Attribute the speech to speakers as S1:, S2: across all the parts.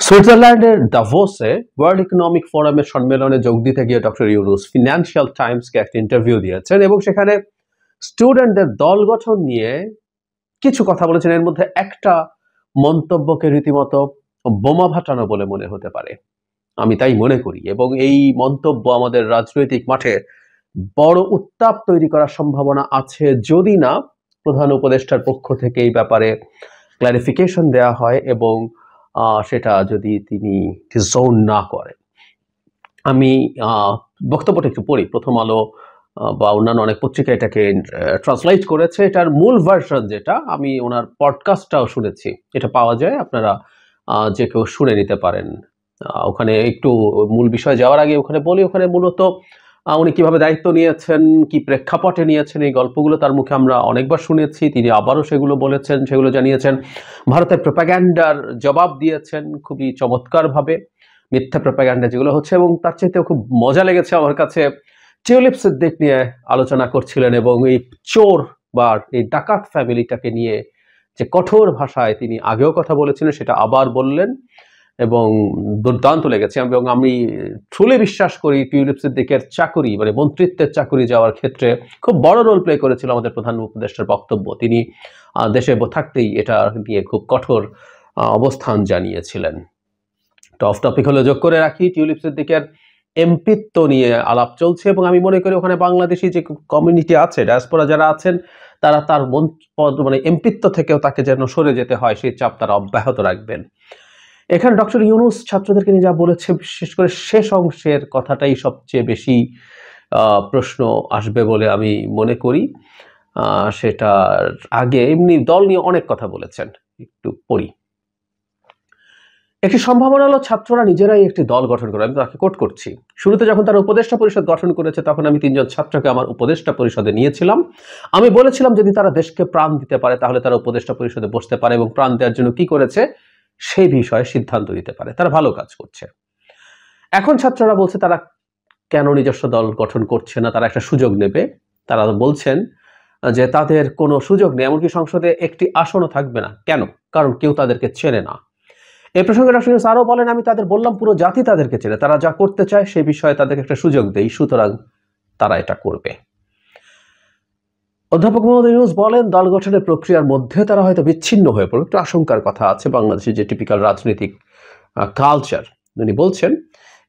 S1: সুইজারল্যান্ডের দাভোসে world economic ফোরামের সম্মেলনে যোগ দিতে গিয়ে ডক্টর ইউনুস ফিনান্সিয়াল টাইমসকে একটা ইন্টারভিউ দিয়েছেন এবং সেখানে স্টুডেন্টদের দল গঠন নিয়ে কিছু কথা বলেছেন। এর মধ্যে একটা মন্তব্যকে রীতিমতো বোমা ফাটানো বলে মনে হতে পারে, আমি তাই মনে করি, এবং এই মন্তব্য আমাদের রাজনৈতিক মাঠে বড় উত্তাপ তৈরি করার সম্ভাবনা আছে যদি না প্রধান উপদেষ্টার পক্ষ থেকে এই ব্যাপারে ক্লারিফিকেশন দেওয়া হয় এবং সেটা যদি তিনি ডিসওন না করেন। আমি বক্তব্যটা একটু পড়ি। প্রথম আলো বা অন্যান্য অনেক পত্রিকা এটাকে ট্রান্সলেট করেছে। এটার মূল ভার্সন যেটা, আমি ওনার পডকাস্টটাও শুনেছি, এটা পাওয়া যায়, আপনারা যে কেউ শুনে নিতে পারেন। ওখানে একটু মূল বিষয় যাওয়ার আগে ওখানে বলি, ওখানে মূলত উনি কিভাবে দায়িত্ব নিয়েছেন, কি প্রেক্ষাপটে নিয়েছেন, এই গল্পগুলো তার মুখে আমরা অনেকবার শুনেছি। তিনি আবারও সেগুলো বলেছেন, সেগুলো জানিয়েছেন। ভারতের প্রোপাগ্যান্ডার জবাব দিয়েছেন খুবই চমৎকারভাবে, মিথ্যা প্রোপাগ্যান্ডা যেগুলো হচ্ছে। এবং তার চাইতেও খুব মজা লেগেছে আমার কাছে, টিউলিপ সিদ্দিক নিয়ে আলোচনা করছিলেন এবং এই চোর বা এই ডাকাত ফ্যামিলিটাকে নিয়ে যে কঠোর ভাষায় তিনি আগেও কথা বলেছিলেন সেটা আবার বললেন এবং দুর্দান্ত লেগেছে। এবং আমি ট্রুলি বিশ্বাস করি টিউলিপ সিদ্দিকের চাকুরি, মানে মন্ত্রিত্বের চাকুরি যাওয়ার ক্ষেত্রে খুব বড় রোল প্লে করেছিল আমাদের প্রধান উপদেষ্টার বক্তব্য। তিনি দেশে থাকতেই এটা নিয়ে খুব কঠোর অবস্থান জানিয়েছিলেন। অফ টপিক হলে যোগ করে রাখি, টিউলিপ সিদ্দিকের এমপিত্ব নিয়ে আলাপ চলছে এবং আমি মনে করি ওখানে বাংলাদেশি যে কমিউনিটি আছে, ডায়াসপোরা যারা আছেন, তারা তার মানে এমপিত্ব থেকেও তাকে যেন সরে যেতে হয় সেই চাপ তারা অব্যাহত রাখবেন। এখানে ডক্টর ইউনুস ছাত্রদেরকে নিয়ে যা বলেছে, বিশেষ করে শেষ অংশের কথাটাই সবচেয়ে বেশি প্রশ্ন আসবে বলে আমি মনে করি। সেটার আগে এমনি দল নিয়ে অনেক কথা বলেছেন, একটু পড়ি। একটি সম্ভাবনা হলো ছাত্ররা নিজেরাই একটি দল গঠন করে। আমি তাকে কোট করছি। শুরুতে যখন তারা উপদেষ্টা পরিষদ গঠন করেছে তখন আমি 3 জন ছাত্রকে আমার উপদেষ্টা পরিষদে নিয়েছিলাম। আমি বলেছিলাম যদি তারা দেশকে প্রাণ দিতে পারে তাহলে তারা উপদেষ্টা পরিষদে বসতে পারে এবং প্রাণ দেওয়ার জন্য কি করেছে সেই বিষয়ে সিদ্ধান্ত নিতে পারে। তারা ভালো কাজ করছে। এখন ছাত্ররা বলছে তারা কেন নিজস্ব দল গঠন করছে না, তারা একটা সুযোগ নেবে। তারা বলছেন যে তাদের কোনো সুযোগ নেই, এমনকি সংসদে একটি আসনও থাকবে না। কেন? কারণ কেউ তাদেরকে চেনে না। এই প্রসঙ্গে ডক্টর ইউনুস আরও বলেন, আমি তাদের বললাম পুরো জাতি তাদেরকে চেনে, তারা যা করতে চায় সেই বিষয়ে তাদেরকে একটা সুযোগ দেই, সুতরাং তারা এটা করবে। অধ্যাপক মোহাম্মদ ইউনুস বলেন দল গঠনের প্রক্রিয়ার মধ্যে তারা হয়তো বিচ্ছিন্ন হয়ে পড়বে, একটু আশঙ্কার কথা আছে বাংলাদেশের যে টিপিক্যাল রাজনৈতিক কালচার। উনি বলছেন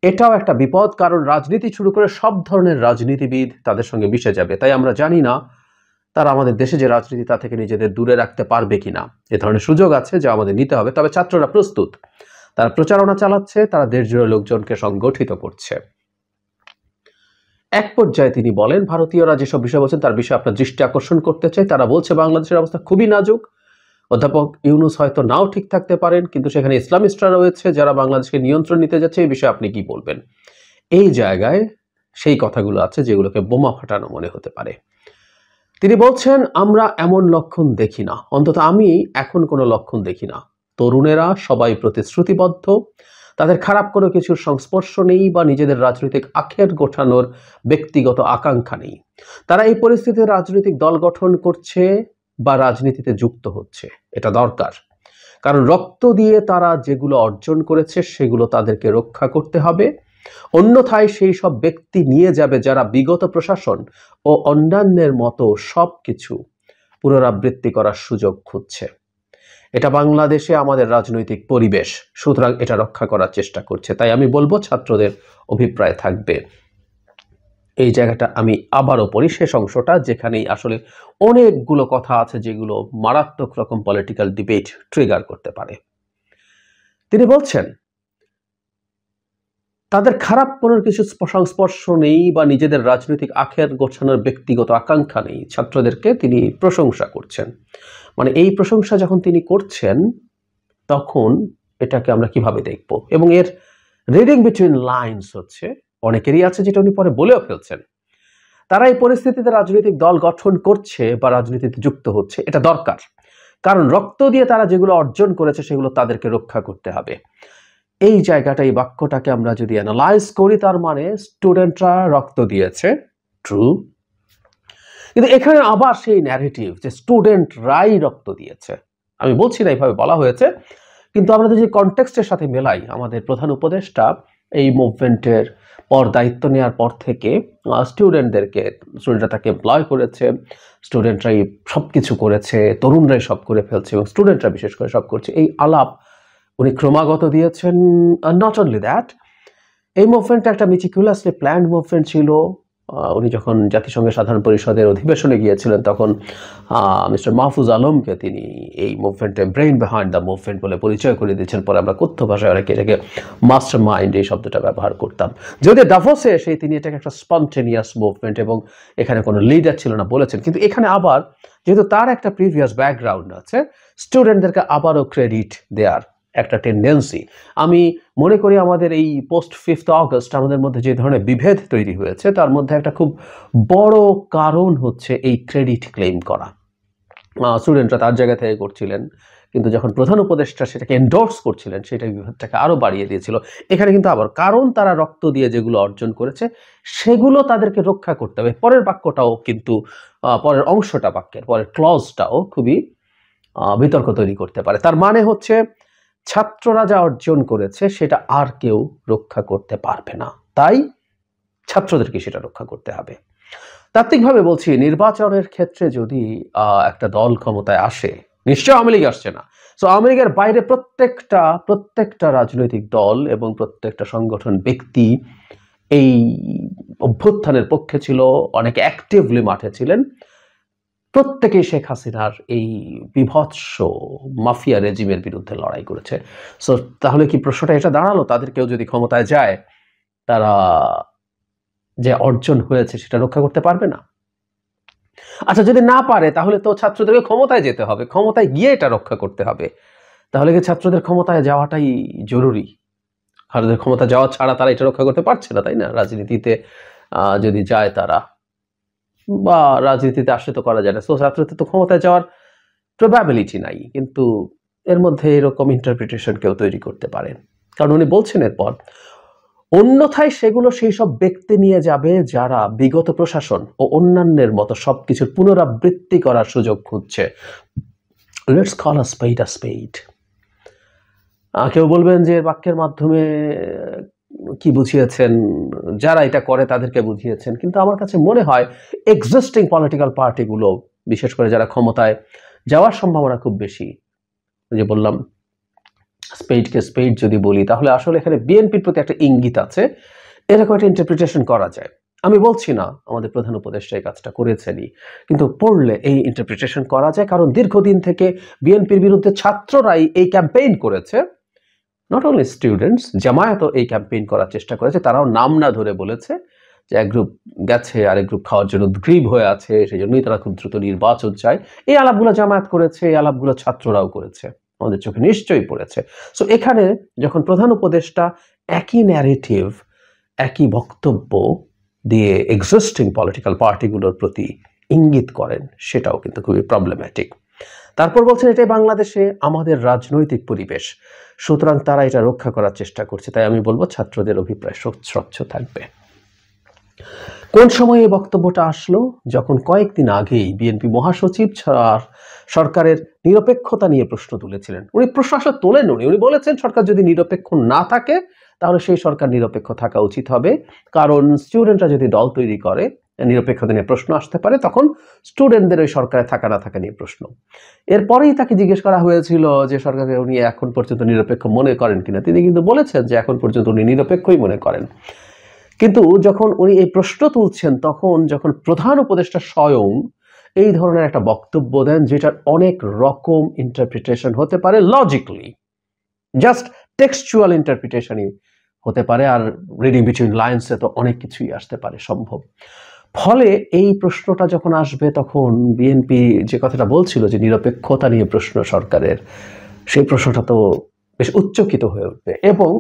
S1: এটাও একটা বিপদ, কারণ রাজনীতি শুরু করে সব ধরনের রাজনীতিবিদ তাদের সঙ্গে মিশে যাবে। তাই আমরা জানি না তারা আমাদের দেশে যে রাজনীতি তা থেকে নিজেদের দূরে রাখতে পারবে কিনা। এ ধরনের সুযোগ আছে যা আমাদের নিতে হবে। তবে ছাত্ররা প্রস্তুত, তারা প্রচারণা চালাচ্ছে, তারা দেশ জুড়ে লোকজনকে সংগঠিত করছে। এক পর্যায়ে তিনি বলেন ভারতীয়রা যেসব বিষয় বলছেন তার বিষয়ে আপনার দৃষ্টি আকর্ষণ করতে চাই। তারা বলছে বাংলাদেশের অবস্থা খুবই নাজুক। অধ্যাপক ইউনুস হয়তো নাও ঠিক থাকতে পারেন, কিন্তু সেখানে ইসলামিস্টরা রয়েছে যারা বাংলাদেশকে নিয়ন্ত্রণ নিতে যাচ্ছে। এই বিষয়ে আপনি কি বলবেন? এই জায়গায় সেই কথাগুলো আছে যেগুলোকে বোমা ফাটানো মনে হতে পারে। তিনি বলছেন আমরা এমন লক্ষণ দেখি না, অন্তত আমি এখন কোনো লক্ষণ দেখি না। তরুণেরা সবাই প্রতিশ্রুতিবদ্ধ, তাদের খারাপ কোনো কিছুর সংস্পর্শ নেই বা নিজেদের রাজনৈতিক আখের গোছানোর ব্যক্তিগত আকাঙ্ক্ষা নেই। তারা এই পরিস্থিতিতে রাজনৈতিক দল গঠন করছে বা রাজনীতিতে যুক্ত হচ্ছে, এটা দরকার। কারণ রক্ত দিয়ে তারা যেগুলো অর্জন করেছে সেগুলো তাদেরকে রক্ষা করতে হবে। অন্যথায় সেই সব ব্যক্তি নিয়ে যাবে যারা বিগত প্রশাসন ও অন্যান্যের মতো সবকিছু পুনরাবৃত্তি করার সুযোগ খুঁজছে। এটা বাংলাদেশে আমাদের রাজনৈতিক পরিবেশ, সুতরাং এটা রক্ষা করার চেষ্টা করছে। তাই আমি বলবো ছাত্রদের অভিপ্রায় থাকবে। এই জায়গাটা আমি আবারও পড়ি, শেষ অংশটা, যেখানেই আসলে অনেকগুলো কথা আছে যেগুলো মারাত্মক রকম পলিটিক্যাল ডিবেট ট্রিগার করতে পারে। তিনি বলছেন তাদের খারাপ কোনো কিছু সংস্পর্শ নেই বা নিজেদের রাজনৈতিক আখের গোছানোর ব্যক্তিগত আকাঙ্ক্ষা নেই। ছাত্রদেরকে তিনি প্রশংসা করছেন। মানে এই প্রশংসা যখন তিনি করছেন তখন এটাকে আমরা কিভাবে দেখব? এবং এর রিডিং বিটুইন লাইনস হচ্ছে, অনেকেরই আছে যেটা উনি পরে বলেও ফেলছেন, তারা এই পরিস্থিতিতে রাজনৈতিক দল গঠন করছে বা রাজনীতিতে যুক্ত হচ্ছে, এটা দরকার। কারণ রক্ত দিয়ে তারা যেগুলো অর্জন করেছে সেগুলো তাদেরকে রক্ষা করতে হবে। এই জায়গাটা, এই বাক্যটাকে আমরা যদি অ্যানালাইজ করি, তার মানে স্টুডেন্টরা রক্ত দিয়েছে, ট্রু, কিন্তু এখানে আবার সেই ন্যারেটিভ যে স্টুডেন্টরাই রক্ত দিয়েছে। আমি বলছি না এইভাবে বলা হয়েছে, কিন্তু আমরা যদি কনটেক্সটের সাথে মেলাই, আমাদের প্রধান উপদেষ্টা এই মুভমেন্টের পর দায়িত্ব নেওয়ার পর থেকে স্টুডেন্টরা তাকে এমপ্লয় করেছে, স্টুডেন্টরাই সব কিছু করেছে, তরুণরাই সব করে ফেলছে এবং স্টুডেন্টরা বিশেষ করে সব করছে, এই আলাপ উনি ক্রমাগত দিয়েছেন। নট অনলি দ্যাট, এই মুভমেন্টটা একটা মেটিকুলাসলি প্ল্যান্ড মুভমেন্ট ছিল। উনি যখন জাতিসংঘের সাধারণ পরিষদের অধিবেশনে গিয়েছিলেন তখন মিস্টার মাহফুজ আলমকে তিনি এই মুভমেন্টে ব্রেইন বিহাইন্ড দ্য মুভমেন্ট বলে পরিচয় করে দিয়েছেন। পরে আমরা কথ্য ভাষায় অনেকে এটাকে মাস্টার মাইন্ড এই শব্দটা ব্যবহার করতাম। যদি ডাভোসে এসে তিনি এটাকে একটা স্পন্টেনিয়াস মুভমেন্ট এবং এখানে কোনো লিডার ছিল না বলেছেন। কিন্তু এখানে আবার যেহেতু তার একটা প্রিভিয়াস ব্যাকগ্রাউন্ড আছে, স্টুডেন্টদেরকে আবারও ক্রেডিট দেওয়ার একটা টেন্ডেন্সি আমি মনে করি আমাদের এই পোস্ট 5th অগস্ট আমাদের মধ্যে যে ধরনের বিভেদ তৈরি হয়েছে তার মধ্যে একটা খুব বড় কারণ হচ্ছে এই ক্রেডিট ক্লেম করা। স্টুডেন্টরা তার জায়গা থেকে করছিলেন, কিন্তু যখন প্রধান উপদেষ্টা সেটাকে এন্ডোর্স করছিলেন সেটা বিভেদটাকে আরো বাড়িয়ে দিয়েছিল। এখানে কিন্তু আবার কারণ তারা রক্ত দিয়ে যেগুলো অর্জন করেছে সেগুলো তাদেরকে রক্ষা করতে হবে। পরের বাক্যটাও কিন্তু পরের অংশটা বাক্যের পরের ক্লজটাও খুবই বিতর্ক তৈরি করতে পারে। তার মানে হচ্ছে ছাত্ররা যা অর্জন করেছে সেটা আর কেউ রক্ষা করতে পারবে না, তাই ছাত্রদেরকে সেটা রক্ষা করতে হবে। তাত্ত্বিকভাবে বলছি, নির্বাচনের ক্ষেত্রে যদি একটা দল ক্ষমতায় আসে, নিশ্চয় আওয়ামী লীগ আসছে না, সো আওয়ামী লীগের বাইরে প্রত্যেকটা রাজনৈতিক দল এবং প্রত্যেকটা সংগঠন ব্যক্তি এই অভ্যুত্থানের পক্ষে ছিল, অনেক অ্যাক্টিভলি মাঠে ছিলেন। প্রত্যেকেই শেখ হাসিনার এই বিভৎস মাফিয়া রেজিমের বিরুদ্ধে লড়াই করেছে। সো তাহলে কি প্রশ্নটা এটা দাঁড়ালো, তাদের কেউ যদি ক্ষমতায় যায় তারা যে অর্জন হয়েছে সেটা রক্ষা করতে পারবে না? আচ্ছা, যদি না পারে তাহলে তো ছাত্রদেরকে ক্ষমতায় যেতে হবে, ক্ষমতায় গিয়ে এটা রক্ষা করতে হবে। তাহলে কি ছাত্রদের ক্ষমতায় যাওয়াটাই জরুরি? ছাত্রদের ক্ষমতা যাওয়া ছাড়া তারা এটা রক্ষা করতে পারছে না, তাই না? রাজনীতিতে যদি যায় তারা, বা রাজনীতিতে আসলে তো করা যায় না, সো ছাত্রদের তো ক্ষমতায় যাওয়ার প্রবাবিলিটি নাই। কিন্তু এর মধ্যে এরকম ইন্টারপ্রিটেশন কেউ তৈরি করতে পারেন, কারণ উনি বলছেন এরপর অন্যথায় সেগুলো সেই সব ব্যক্তি নিয়ে যাবে যারা বিগত প্রশাসন ও অন্যান্যের মতো সবকিছুর পুনরাবৃত্তি করার সুযোগ খুঁজছে। Let's call a spade a spade. কেউ বলবেন যে বাক্যের মাধ্যমে কি বুঝিয়েছেন, যারা এটা করে তাদেরকে বুঝিয়েছেন, কিন্তু আমার কাছে মনে হয় এক্সিস্টিং পলিটিক্যাল পার্টিগুলো, বিশেষ করে যারা ক্ষমতায় যাওয়ার সম্ভাবনা খুব বেশি, যে বললাম স্পেডকে স্পেড যদি বলি, তাহলে আসলে এখানে বিএনপির প্রতি একটা ইঙ্গিত আছে, এরকম একটা ইন্টারপ্রিটেশন করা যায়। আমি বলছি না আমাদের প্রধান উপদেষ্টা এই কাজটা করেছেনই, কিন্তু পড়লে এই ইন্টারপ্রিটেশন করা যায়, কারণ দীর্ঘদিন থেকে বিএনপির বিরুদ্ধে ছাত্ররাই এই ক্যাম্পেইন করেছে। নট অনলি স্টুডেন্টস, জামায়াতও এই ক্যাম্পেইন করার চেষ্টা করেছে। তারাও নাম না ধরে বলেছে যে এক গ্রুপ গেছে, আরেক গ্রুপ খাওয়ার জন্য উদ্গ্রীব হয়ে আছে, সেই জন্যই তারা খুব দ্রুত নির্বাচন চায়। এই আলাপগুলো জামায়াত করেছে, এই আলাপগুলো ছাত্ররাও করেছে, আমাদের চোখে নিশ্চয়ই পড়েছে। সো এখানে যখন প্রধান উপদেষ্টা একই ন্যারেটিভ, একই বক্তব্য দিয়ে এক্সিস্টিং পলিটিক্যাল পার্টিগুলোর প্রতি ইঙ্গিত করেন, সেটাও কিন্তু খুবই প্রবলেম্যাটিক। তারপর বলছেন এটাই বাংলাদেশে আমাদের রাজনৈতিক পরিবেশ, সুতরাং তারা এটা রক্ষা করার চেষ্টা করছে। তাই আমি বলবো ছাত্রদের অভিপ্রায় স্বচ্ছ থাকবে। কোন সময় এই বক্তব্যটা আসলো? যখন কয়েকদিন আগেই বিএনপি মহাসচিব সরকারের নিরপেক্ষতা নিয়ে প্রশ্ন তুলেছিলেন। উনি প্রশ্ন আসলে তোলেন, উনি বলেছেন সরকার যদি নিরপেক্ষ না থাকে তাহলে সেই সরকার নিরপেক্ষ থাকা উচিত হবে, কারণ স্টুডেন্টরা যদি দল তৈরি করে, নিরপেক্ষতা নিয়ে প্রশ্ন আসতে পারে, তখন স্টুডেন্টদের ওই সরকারে থাকা না থাকা নিয়ে প্রশ্ন। এরপরেই তাকে জিজ্ঞেস করা হয়েছিল যে সরকারকে উনি এখন পর্যন্ত নিরপেক্ষ মনে করেন কিনা। তিনি কিন্তু বলেছেন যে এখন পর্যন্ত উনি নিরপেক্ষই মনে করেন। কিন্তু যখন উনি এই প্রশ্ন তুলছেন, তখন যখন প্রধান উপদেষ্টা স্বয়ং এই ধরনের একটা বক্তব্য দেন যেটার অনেক রকম ইন্টারপ্রিটেশন হতে পারে, লজিক্যালি জাস্ট টেক্সচুয়াল ইন্টারপ্রিটেশনই হতে পারে, আর রিডিং বিটুইন লাইন্সে তো অনেক কিছুই আসতে পারে সম্ভব। ফলে এই প্রশ্নটা যখন আসবে তখন বিএনপি যে কথাটা বলছিল যে নিরপেক্ষতা নিয়ে প্রশ্ন সরকারের, সেই প্রশ্নটা তো বেশ উচ্চকিত হয়ে উঠবে। এবং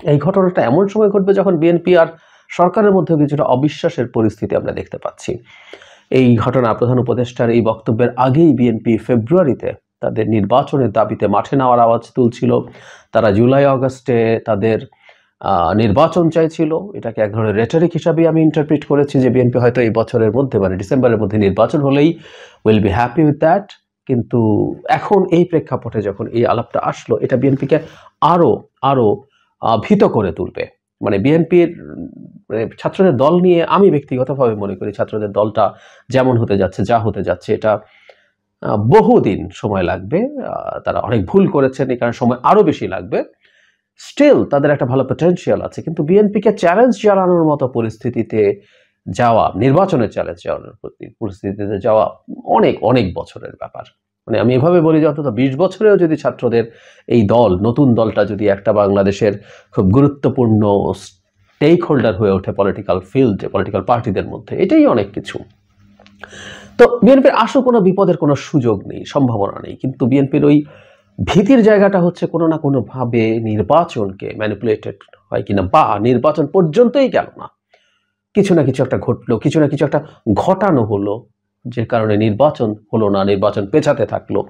S1: এই ঘটনাটা এমন সময় ঘটবে যখন বিএনপি আর সরকারের মধ্যে কিছুটা অবিশ্বাসের পরিস্থিতি আমরা দেখতে পাচ্ছি। এই ঘটনা প্রধান উপদেষ্টার এই বক্তব্যের আগেই বিএনপি ফেব্রুয়ারিতে তাদের নির্বাচনের দাবিতে মাঠে নামার আওয়াজ তুলছিল। তারা জুলাই আগস্টে তাদের নির্বাচন চাইছিল। এটাকে এক ধরনের রেটরিক হিসাবে আমি ইন্টারপ্রিট করেছি যে বিএনপি হয়তো এই বছরের মধ্যে, মানে ডিসেম্বরের মধ্যে নির্বাচন হলেই will be happy with that. কিন্তু এখন এই প্রেক্ষাপটে যখন এই আলাপটা আসলো, এটা বিএনপিকে আরো আরো ভীত করে তুলবে। মানে বিএনপির মানে ছাত্রদের দল নিয়ে আমি ব্যক্তিগতভাবে মনে করি ছাত্রদের দলটা যেমন হতে যাচ্ছে, যা হতে যাচ্ছে, এটা বহুদিন সময় লাগবে। তারা অনেক ভুল করেছেন, এই কারণে সময় আরো বেশি লাগবে। স্টিল তাদের একটা ভালো পটেনশিয়াল আছে, কিন্তু বিএনপিকে চ্যালেঞ্জ জানানোর মতো পরিস্থিতিতে যাওয়া, নির্বাচনের চ্যালেঞ্জ জানানোর পরিস্থিতিতে যাওয়া অনেক অনেক বছরের ব্যাপার। মানে আমি এভাবে বলি যে অন্তত 20 বছরেও যদি ছাত্রদের এই দল, নতুন দলটা যদি একটা বাংলাদেশের খুব গুরুত্বপূর্ণ স্টেক হোল্ডার হয়ে ওঠে পলিটিক্যাল ফিল্ডে, পলিটিক্যাল পার্টিদের মধ্যে, এটাই অনেক কিছু। তো বিএনপির আসো কোনো বিপদের কোনো সুযোগ নেই, সম্ভাবনা নেই, কিন্তু বিএনপির ওই ভীতির জায়গাটা হচ্ছে কোনো না কোনোভাবে নির্বাচনকে ম্যানিপুলেটেড হয় কিনা, বা নির্বাচন পর্যন্তই গেল না, কিছু না কিছু একটা ঘটলো, কিছু না কিছু একটা ঘটানো হলো, যে কারণে নির্বাচন হলো না, নির্বাচন পেছাতে থাকলো।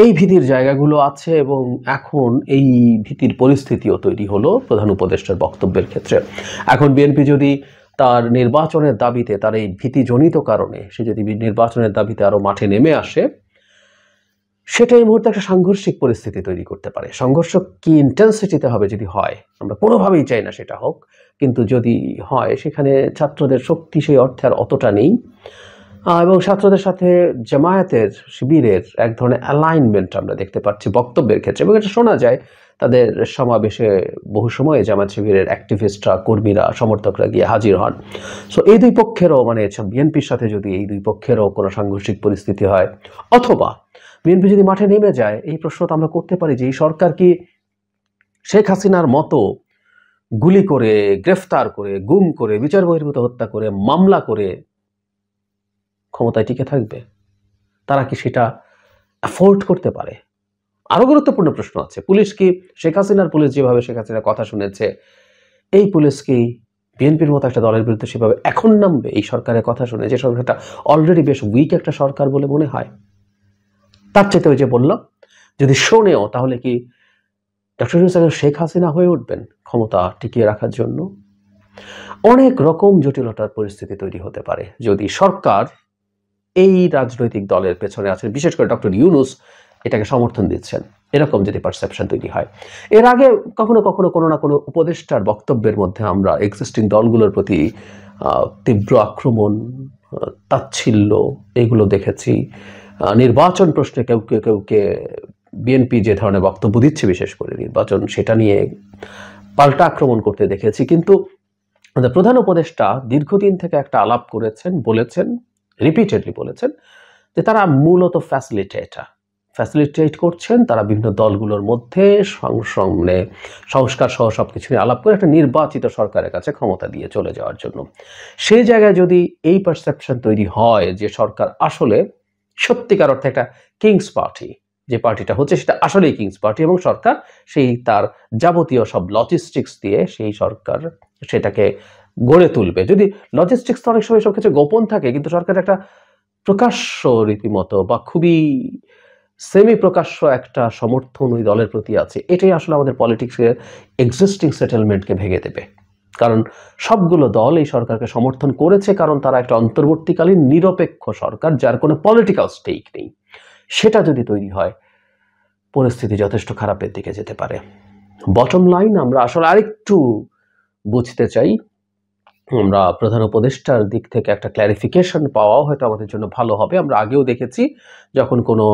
S1: এই ভীতির জায়গাগুলো আছে, এবং এখন এই ভীতির পরিস্থিতিও তৈরি হলো প্রধান উপদেষ্টার বক্তব্যের ক্ষেত্রে। এখন বিএনপি যদি তার নির্বাচনের দাবিতে, তার এই ভীতিজনিত কারণে সে যদি নির্বাচনের দাবিতে আরো মাঠে নেমে আসে, সেটা এই মুহূর্তে একটা সাংঘর্ষিক পরিস্থিতি তৈরি করতে পারে। সংঘর্ষ কি ইন্টেন্সিটিতে হবে যদি হয়, আমরা কোনোভাবেই চাই না সেটা হোক, কিন্তু যদি হয় সেখানে ছাত্রদের শক্তি সেই অর্থে আর অতটা নেই, এবং ছাত্রদের সাথে জামায়াতের, শিবিরের এক ধরনের অ্যালাইনমেন্ট আমরা দেখতে পাচ্ছি বক্তব্যের ক্ষেত্রে, এবং এটা শোনা যায় তাদের সমাবেশে বহু সময় জামায়াত শিবিরের অ্যাক্টিভিস্টরা, কর্মীরা, সমর্থকরা গিয়ে হাজির হন। সো এই দুই পক্ষেরও, মানে বিএনপির সাথে যদি এই দুই পক্ষেরও কোনো সাংঘর্ষিক পরিস্থিতি হয়, অথবা বিএনপি যদি মাঠে নেমে যায়, এই প্রশ্নটা আমরা করতে পারি যে এই সরকার কি শেখ হাসিনার মতো গুলি করে, গ্রেফতার করে, গুম করে, বিচার বহির্ভূত হত্যা করে, মামলা করে ক্ষমতায় টিকে থাকবে? তারা কি সেটা অ্যাফোর্ড করতে পারে? আরো গুরুত্বপূর্ণ প্রশ্ন আছে, পুলিশ কি, শেখ হাসিনার পুলিশ যেভাবে শেখ হাসিনার কথা শুনেছে, এই পুলিশ কি বিএনপির মতো একটা দলের বিরুদ্ধে সেভাবে এখন নামবে এই সরকারের কথা শুনে, যে সরকারটা অলরেডি বেশ উইক একটা সরকার বলে মনে হয়? তার চাইতে ওই যে বললাম, যদি শোনেও, তাহলে কি ডক্টর ইউনূস শেখ হাসিনা হয়ে উঠবেন ক্ষমতা টিকিয়ে রাখার জন্য? অনেক রকম জটিলতার পরিস্থিতি তৈরি হতে পারে যদি সরকার এই রাজনৈতিক দলের পেছনে আছে, বিশেষ করে ডক্টর ইউনূস এটাকে সমর্থন দিচ্ছেন, এরকম যদি পারসেপশন তৈরি হয়। এর আগে কখনো কখনো কোনো না কোনো উপদেষ্টার বক্তব্যের মধ্যে আমরা এক্সিস্টিং দলগুলোর প্রতি তীব্র আক্রমণ, তাচ্ছিল্য, এগুলো দেখেছি। নির্বাচন প্রশ্নে কেউকে বিএনপি যে ধরনের বক্তব্য দিচ্ছে, বিশেষ করে নির্বাচন, সেটা নিয়ে পাল্টা আক্রমণ করতে দেখেছি। কিন্তু প্রধান উপদেষ্টা দীর্ঘদিন থেকে একটা আলাপ করেছেন, বলেছেন, রিপিটেডলি বলেছেন যে তারা মূলত ফ্যাসিলিটেট করছেন, তারা বিভিন্ন দলগুলোর মধ্যে সংস্কার সহ সবকিছু নিয়ে আলাপ করে একটা নির্বাচিত সরকারের কাছে ক্ষমতা দিয়ে চলে যাওয়ার জন্য। সেই জায়গায় যদি এই পারসেপশন তৈরি হয় যে সরকার আসলে সত্যিকার অর্থে একটা কিংস পার্টি, যে পার্টিটা হচ্ছে সেটা আসলেই কিংস পার্টি, এবং সরকার সেই তার যাবতীয় সব লজিস্টিক্স দিয়ে সেই সরকার সেটাকে গড়ে তুলবে। যদি লজিস্টিক্স অনেক সময় সব কিছু গোপন থাকে, কিন্তু সরকার একটা প্রকাশ্য রীতিমতো বা খুবই সেমি প্রকাশ্য একটা সমর্থন ওই দলের প্রতি আছে, এটাই আসলে আমাদের পলিটিক্সের এক্সিস্টিং সেটেলমেন্টকে ভেঙে দেবে। কারণ সবগুলো দল এই সরকারকে সমর্থন করেছে কারণ তারা একটা অন্তর্বর্তীকালীন নিরপেক্ষ সরকার, যার কোনো পলিটিক্যাল স্টেক নেই। সেটা যদি তৈরি হয়, পরিস্থিতি যথেষ্ট খারাপের দিকে যেতে পারে। বটম লাইন, আমরা আসলে আরেকটু বুঝতে চাই, আমরা প্রধান উপদেষ্টার দিক থেকে একটা ক্ল্যারিফিকেশন পাওয়াও হয়তো আমাদের জন্য ভালো হবে। আমরা আগেও দেখেছি যখন কোনো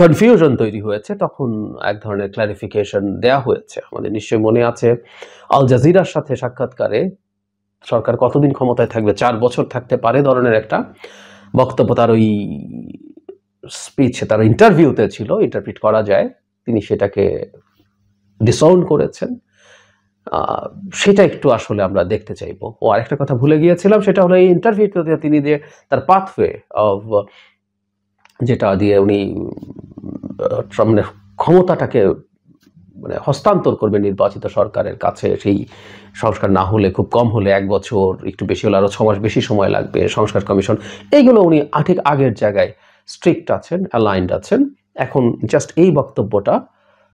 S1: কনফিউশন তৈরি হয়েছে, তখন এক ধরনের ক্ল্যারিফিকেশন দেয়া হয়েছে। আমাদের নিশ্চয়ই মনে আছে আল জাজিরার সাথে সাক্ষাৎকারে সরকার কতদিন ক্ষমতায় থাকবে, 4 বছর থাকতে পারে ধরনের একটা বক্তব্য তার ওই স্পিচ, তার ইন্টারভিউতে ছিল, ইন্টারপ্রিট করা যায়, তিনি সেটাকে ডিসাউন্ড করেছেন। সেটা একটু আসলে আমরা দেখতে চাইবো। ও আরেকটা কথা ভুলে গিয়েছিলাম, সেটা হলো এই ইন্টারভিউতে তিনি যে তার পাথওয়ে অফ, যেটা দিয়ে উনি মানে ক্ষমতাটাকে মানে হস্তান্তর করবে নির্বাচিত সরকারের কাছে, সেই সংস্কার না হলে, খুব কম হলে 1 বছর, একটু বেশি হলে আরো 6 মাস বেশি সময় লাগবে, সংস্কার কমিশন, এইগুলো উনি ঠিক আগের জায়গায় স্ট্রিক্ট আছেন, অ্যালাইন্ড আছেন। এখন জাস্ট এই বক্তব্যটা